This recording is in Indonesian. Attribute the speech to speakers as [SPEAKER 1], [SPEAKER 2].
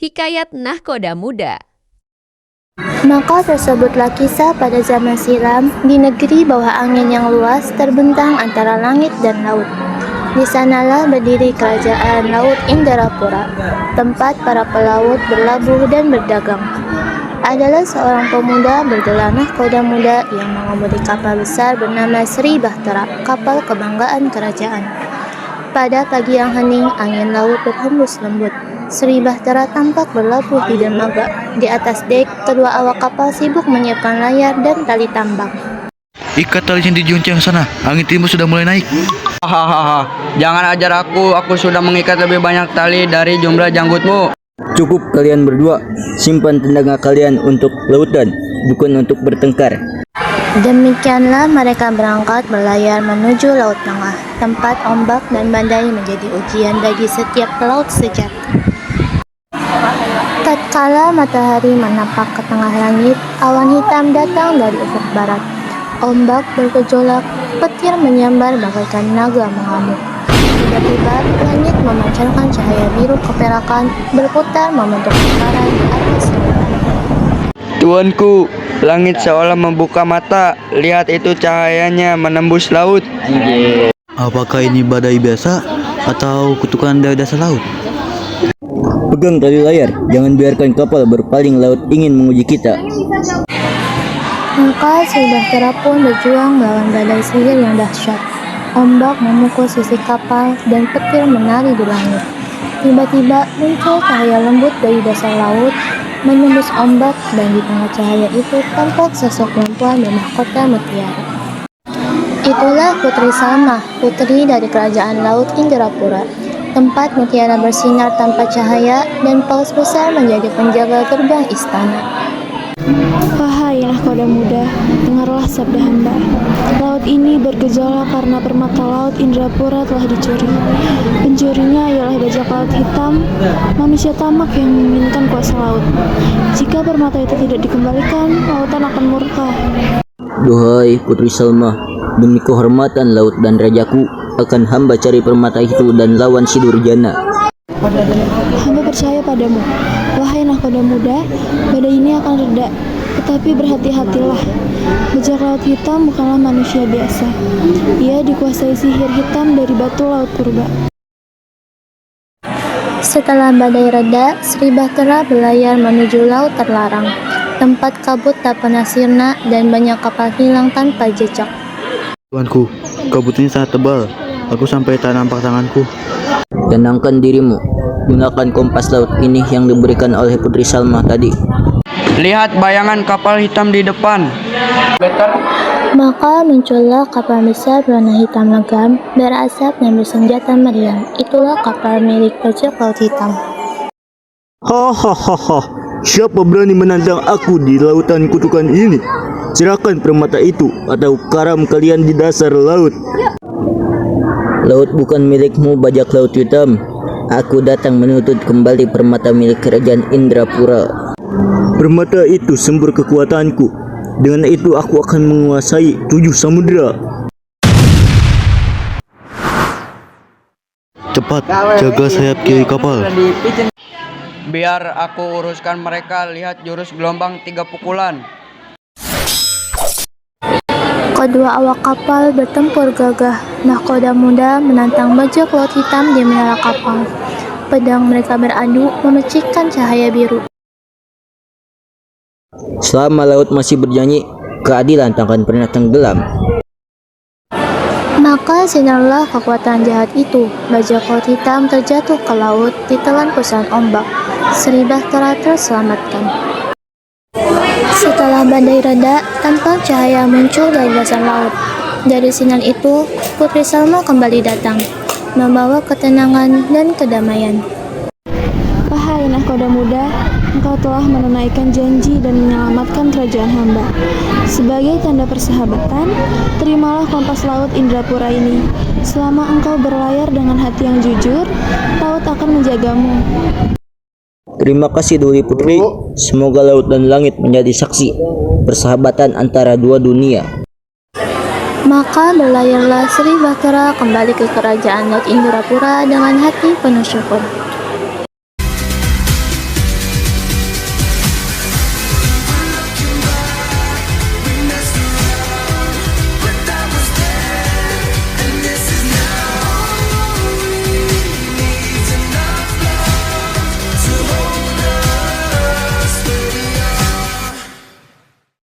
[SPEAKER 1] Hikayat Nahkoda Muda.
[SPEAKER 2] Maka tersebutlah kisah pada zaman silam di negeri bawah angin yang luas terbentang antara langit dan laut. Di sanalah berdiri kerajaan laut Indrapura, tempat para pelaut berlabuh dan berdagang. Adalah seorang pemuda bergelar Nahkoda Muda yang mengemudi kapal besar bernama Sri Bahtera, kapal kebanggaan kerajaan. Pada pagi yang hening, angin laut berhembus lembut. Sri Bahtera tampak berlabuh di dermaga. Di atas dek, kedua awak kapal sibuk menyiapkan layar dan tali tambang.
[SPEAKER 3] Ikat talinya di junceng sana, angin timur sudah mulai naik.
[SPEAKER 4] Hahaha, jangan ajar aku sudah mengikat lebih banyak tali dari jumlah janggutmu.
[SPEAKER 5] Cukup kalian berdua, simpan tenaga kalian untuk lautan, bukan untuk bertengkar.
[SPEAKER 2] Demikianlah mereka berangkat berlayar menuju Laut Tengah, tempat ombak dan badai menjadi ujian bagi setiap pelaut sejati. Tatkala matahari menapak ke tengah langit, awan hitam datang dari ufuk barat. Ombak bergejolak, petir menyambar bagaikan naga mengamuk. Tiba-tiba langit memancarkan cahaya biru keperakan, berputar membentuk lingkaran di atas lautan.
[SPEAKER 4] Tuanku, langit seolah membuka mata. Lihat itu cahayanya menembus laut.
[SPEAKER 3] Apakah ini badai biasa atau kutukan dari dasar laut?
[SPEAKER 5] Pegang tali layar, jangan biarkan kapal berpaling, laut ingin menguji kita.
[SPEAKER 2] Maka Sri Bahtera pun berjuang melawan badai sihir yang dahsyat. Ombak memukul sisi kapal dan petir menari di langit. Tiba-tiba muncul cahaya lembut dari dasar laut, menembus ombak, dan di tengah cahaya itu tampak sosok perempuan bermahkota mutiara. Itulah Putri Salma, putri dari kerajaan laut Indrapura. Tempat mutiara bersinar tanpa cahaya dan paus besar menjadi penjaga gerbang istana.
[SPEAKER 6] Wahai Nahkoda Muda, dengarlah sabda hamba. Laut ini bergejolak karena permata laut Indrapura telah dicuri. Pencurinya ialah bajak laut hitam, manusia tamak yang menginginkan kuasa laut. Jika permata itu tidak dikembalikan, lautan akan murka.
[SPEAKER 5] Duhai Putri Salma, demi kehormatan laut dan rajaku, akan hamba cari permata itu dan lawan si Durjana.
[SPEAKER 6] Hamba percaya padamu, wahai Nahkoda Muda, badai ini akan reda. Tetapi berhati-hatilah, bajak laut hitam bukanlah manusia biasa. Ia dikuasai sihir hitam dari batu laut purba.
[SPEAKER 2] Setelah badai reda, Sri Bahtera berlayar menuju laut terlarang, tempat kabut tak pernah sirna dan banyak kapal hilang tanpa jejak.
[SPEAKER 3] Tuanku, kabut ini sangat tebal. Aku sampai tak nampak tanganku.
[SPEAKER 5] Tenangkan dirimu, gunakan kompas laut ini yang diberikan oleh Putri Salma tadi.
[SPEAKER 4] Lihat bayangan kapal hitam di depan.
[SPEAKER 2] Maka muncullah kapal besar berwarna hitam legam, berasap dan bersenjata meriam. Itulah kapal milik bajak laut hitam.
[SPEAKER 7] Hahaha, siapa berani menantang aku di lautan kutukan ini? Serahkan permata itu atau karam kalian di dasar laut.
[SPEAKER 5] Laut bukan milikmu, bajak laut hitam. Aku datang menuntut kembali permata milik kerajaan Indrapura.
[SPEAKER 7] Permata itu sumber kekuatanku. Dengan itu aku akan menguasai 7 samudera.
[SPEAKER 3] Cepat, jaga sayap kiri kapal.
[SPEAKER 4] Biar aku uruskan mereka. Lihat jurus gelombang 3 pukulan.
[SPEAKER 2] Kedua awak kapal bertempur gagah. Nahkoda Muda menantang bajak laut hitam di menara kapal. Pedang mereka beradu memecikkan cahaya biru.
[SPEAKER 5] Selama laut masih bernyanyi, keadilan tak akan pernah tenggelam.
[SPEAKER 2] Maka sinarlah kekuatan jahat itu. Bajak laut hitam terjatuh ke laut ditelan pusaran ombak. Sri Bahtera terselamatkan. Setelah badai reda, tampak cahaya muncul dari dasar laut. Dari sinar itu, Putri Salma kembali datang, membawa ketenangan dan kedamaian.
[SPEAKER 6] Wahai Nahkoda Muda, engkau telah menunaikan janji dan menyelamatkan kerajaan hamba. Sebagai tanda persahabatan, terimalah kompas laut Indrapura ini. Selama engkau berlayar dengan hati yang jujur, laut akan menjagamu.
[SPEAKER 5] Terima kasih Duli Putri. Semoga laut dan langit menjadi saksi persahabatan antara dua dunia.
[SPEAKER 2] Maka berlayarlah Sri Bahtera kembali ke kerajaan laut Indrapura dengan hati penuh syukur.